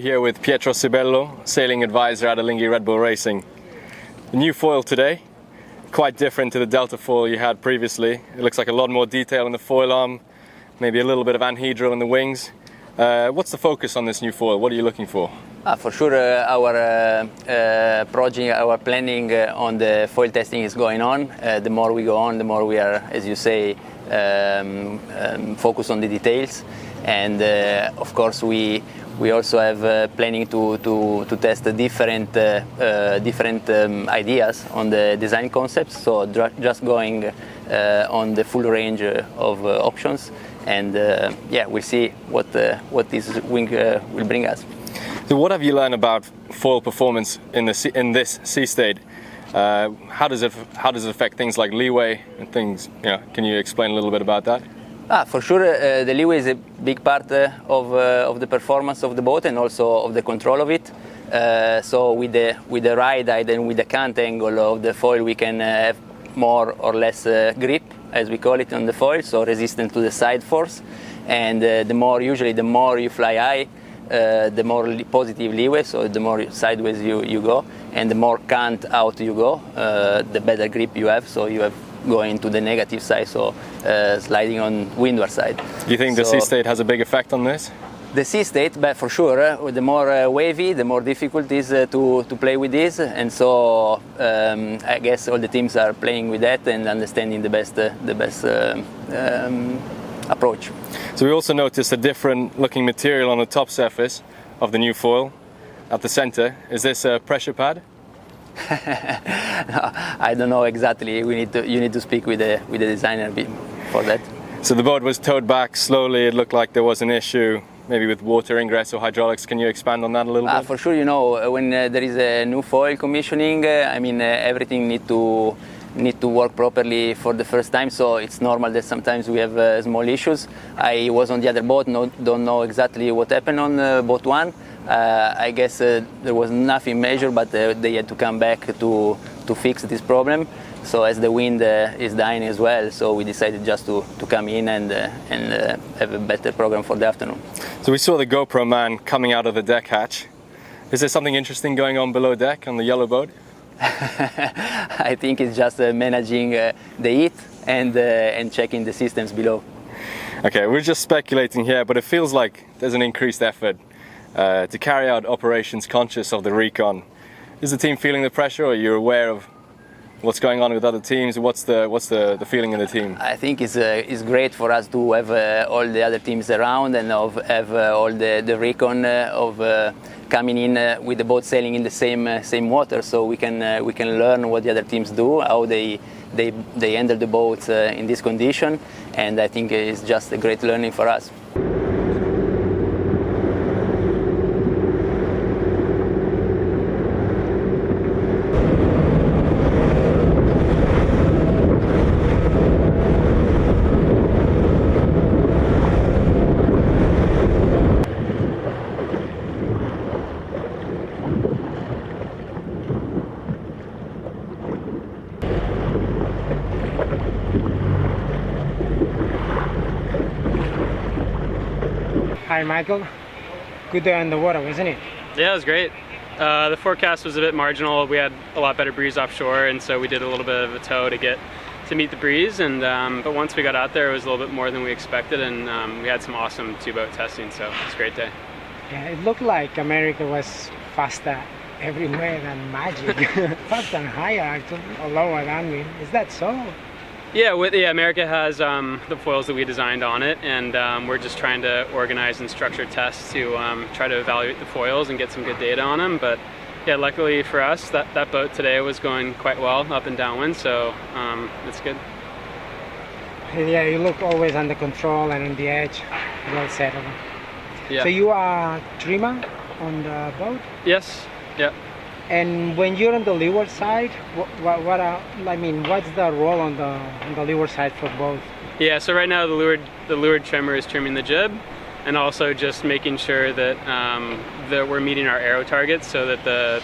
here with Pietro Sibello, sailing advisor at Alinghi Red Bull Racing. The new foil today, quite different to the Delta foil you had previously. It looks like a lot more detail in the foil arm, maybe a little bit of anhedral in the wings. What's the focus on this new foil? What are you looking for? For sure, our project, our planning on the foil testing is going on. The more we go on, the more we are, as you say, focused on the details. And of course, we also have planning to test different ideas on the design concepts. So just going on the full range of options, and yeah, we'll see what this wing will bring us. So what have you learned about foil performance in this sea state? How does it affect things like leeway and things? Can you explain a little bit about that? For sure, the leeway is a big part of the performance of the boat and also of the control of it. So with the ride height and with the cant angle of the foil, we can have more or less grip, as we call it on the foil, so resistant to the side force. And the more you fly high, the more positive leeway, so the more sideways you go, and the more cant out you go, the better grip you have. So you have going to the negative side, so sliding on windward side. Do you think the sea state has a big effect on this? The sea state, but for sure, the more wavy, the more difficult it is to play with this, and so I guess all the teams are playing with that and understanding the best approach. So we also noticed a different looking material on the top surface of the new foil at the center. Is this a pressure pad? I don't know exactly. You need to speak with the designer for that. So the boat was towed back slowly. It looked like there was an issue, maybe with water ingress or hydraulics. Can you expand on that a little bit? For sure. When there is a new foil commissioning, everything need to work properly for the first time. So it's normal that sometimes we have small issues. I was on the other boat. Don't know exactly what happened on boat one. I guess there was nothing major, but they had to come back to fix this problem. So as the wind is dying as well, so we decided just to come in and have a better program for the afternoon. So we saw the GoPro man coming out of the deck hatch. Is there something interesting going on below deck on the yellow boat? I think it's just managing the heat and checking the systems below. Okay, we're just speculating here, but it feels like there's an increased effort to carry out operations conscious of the recon. Is the team feeling the pressure, or are you aware of what's going on with other teams? What's the feeling in the team? I think it's great for us to have all the other teams around and have all the recon of coming in with the boat sailing in the same water, so we can learn what the other teams do, how they handle the boats in this condition, and I think it's just a great learning for us. Hi Michael, good day on the water, wasn't it? Yeah, it was great. The forecast was a bit marginal. We had a lot better breeze offshore, and so we did a little bit of a tow to meet the breeze. And but once we got out there, it was a little bit more than we expected, and we had some awesome two-boat testing. So it's a great day. Yeah, it looked like America was faster everywhere than Magic, faster and higher actually, or lower than me. Is that so? Yeah, America has the foils that we designed on it, and we're just trying to organize and structure tests to try to evaluate the foils and get some good data on them. But yeah, luckily for us, that boat today was going quite well up and downwind, so it's good. Yeah, you look always under control and on the edge, well settled. Yeah. So you are trimmer on the boat? Yes. Yeah. And when you're on the leeward side, what's the role on the leeward side for both? Yeah, so right now the leeward trimmer is trimming the jib, and also just making sure that that we're meeting our aero targets, so that the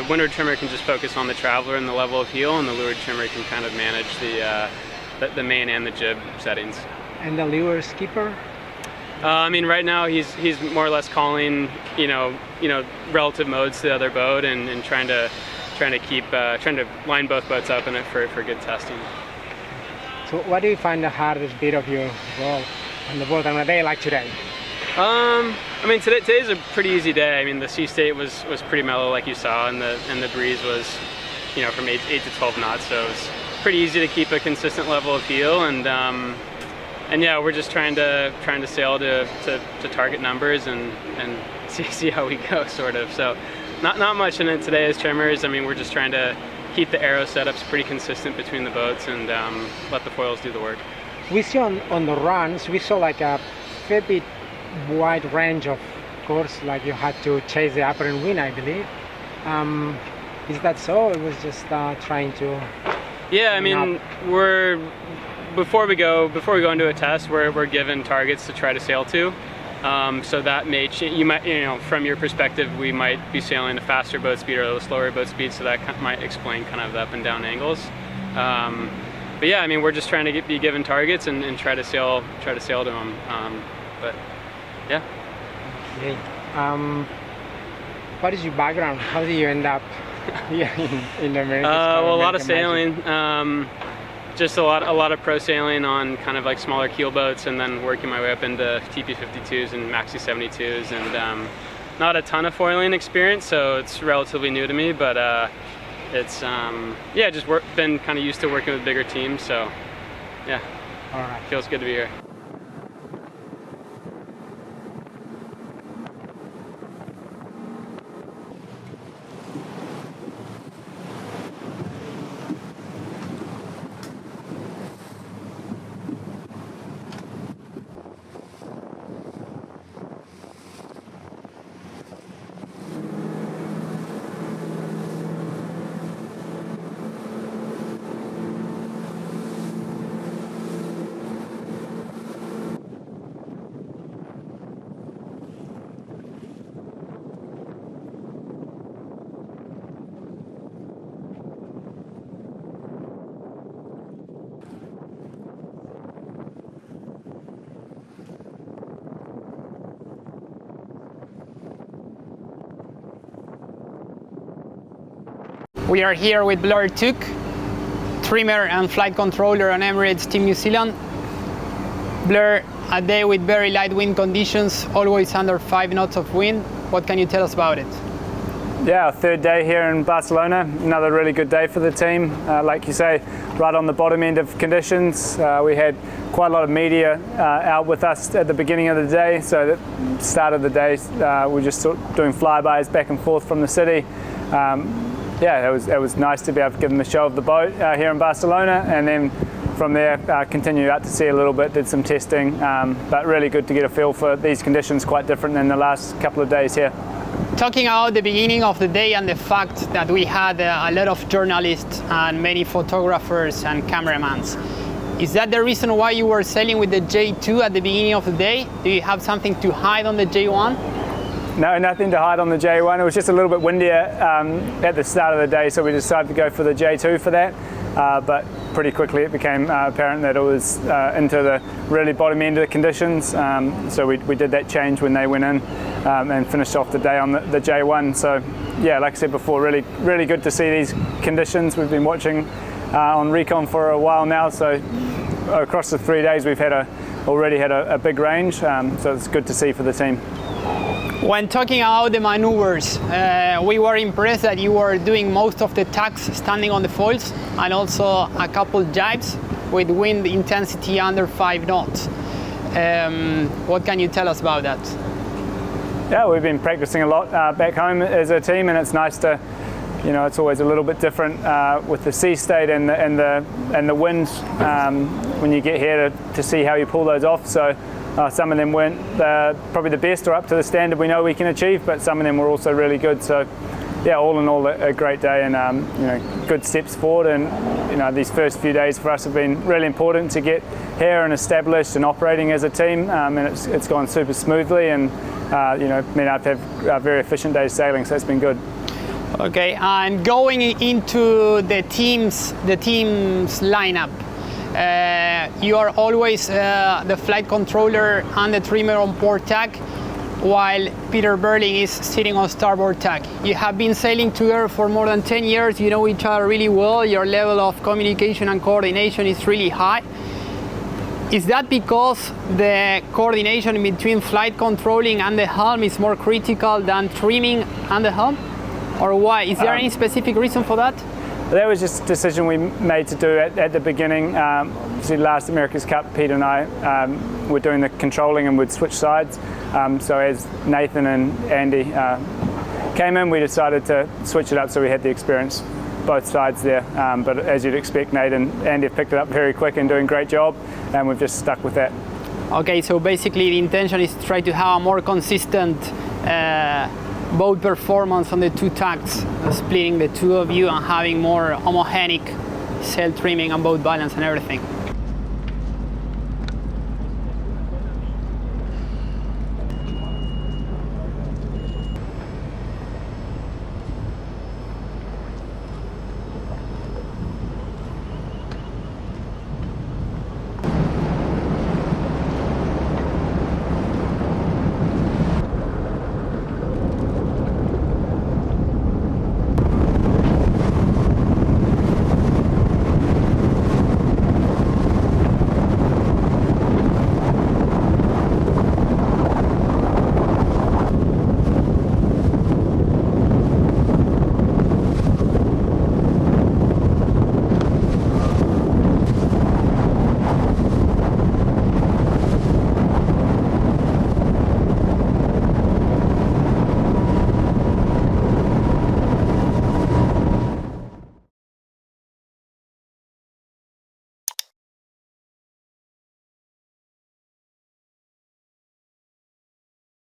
windward trimmer can just focus on the traveler and the level of heel, and the leeward trimmer can kind of manage the main and the jib settings. And the leeward skipper? I mean, right now he's more or less calling, relative modes to the other boat and trying to line both boats up in it for good testing. So what do you find the hardest bit of your role on the boat on a day like today? I mean, today's a pretty easy day. I mean, the sea state was pretty mellow, like you saw, and the breeze was, from 8 to 12 knots. So it was pretty easy to keep a consistent level of heel, and yeah, we're just trying to sail to target numbers and see how we go, sort of. So not much in it today as trimmers. I mean, we're just trying to keep the aero setups pretty consistent between the boats and let the foils do the work. We see on the runs, we saw like a fair bit wide range of course, like you had to chase the upper and wind, I believe. Is that so? It was just trying to... Yeah, I mean, before we go into a test, we're given targets to try to sail to. So that may you might, from your perspective, we might be sailing a faster boat speed or a slower boat speed, so that might explain kind of the up and down angles. But yeah, I mean, we're just trying to be given targets and try to sail to them. But yeah. Okay. What is your background? How did you end up here in the Americas? Well, a lot of sailing. Just a lot of pro sailing on kind of like smaller keel boats, and then working my way up into TP52s and Maxi 72s, and not a ton of foiling experience, so it's relatively new to me. But it's yeah, just been kind of used to working with bigger teams, so yeah. All right. Feels good to be here. We are here with Blair Took, trimmer and flight controller on Emirates Team New Zealand. Blair, a day with very light wind conditions, always under 5 knots of wind. What can you tell us about it? Yeah, our third day here in Barcelona. Another really good day for the team. Like you say, right on the bottom end of conditions. We had quite a lot of media out with us at the beginning of the day. So at the start of the day, we're just sort of doing flybys back and forth from the city. Yeah, it was nice to be able to give them a show of the boat here in Barcelona, and then from there continued out to sea a little bit, did some testing, but really good to get a feel for these conditions, quite different than the last couple of days here. Talking about the beginning of the day and the fact that we had a lot of journalists and many photographers and cameramans, is that the reason why you were sailing with the J2 at the beginning of the day? Do you have something to hide on the J1? No, nothing to hide on the J1. It was just a little bit windier at the start of the day, so we decided to go for the J2 for that. But pretty quickly it became apparent that it was into the really bottom end of the conditions. So we did that change when they went in and finished off the day on the J1. So yeah, like I said before, really good to see these conditions. We've been watching on recon for a while now, so across the 3 days we've already had a big range. So it's good to see for the team. When talking about the maneuvers, we were impressed that you were doing most of the tacks standing on the foils, and also a couple jibes with wind intensity under 5 knots. What can you tell us about that? Yeah, we've been practicing a lot back home as a team, and it's nice to, it's always a little bit different with the sea state and the wind when you get here to see how you pull those off. So. Some of them weren't probably the best or up to the standard we know we can achieve, but some of them were also really good. So, yeah, all in all, a great day, and good steps forward. And these first few days for us have been really important to get here and established and operating as a team. And it's gone super smoothly, and I've had a very efficient day sailing, so it's been good. Okay, and going into the team's lineup. You are always the flight controller and the trimmer on port tack. while Peter Berling is sitting on starboard tack. You have been sailing together for more than 10 years, you know each other really well, your level of communication and coordination is really high. Is that because the coordination in between flight controlling and the helm is more critical than trimming and the helm? Or why? Is there any specific reason for that? That was just a decision we made to do at the beginning. Obviously, last America's Cup, Pete and I were doing the controlling and would switch sides. So as Nathan and Andy came in, we decided to switch it up so we had the experience both sides there. But as you'd expect, Nate and Andy have picked it up very quick and doing a great job, and we've just stuck with that. Okay, so basically the intention is to try to have a more consistent boat performance on the two tacks, splitting the two of you and having more homogenic sail trimming and boat balance and everything.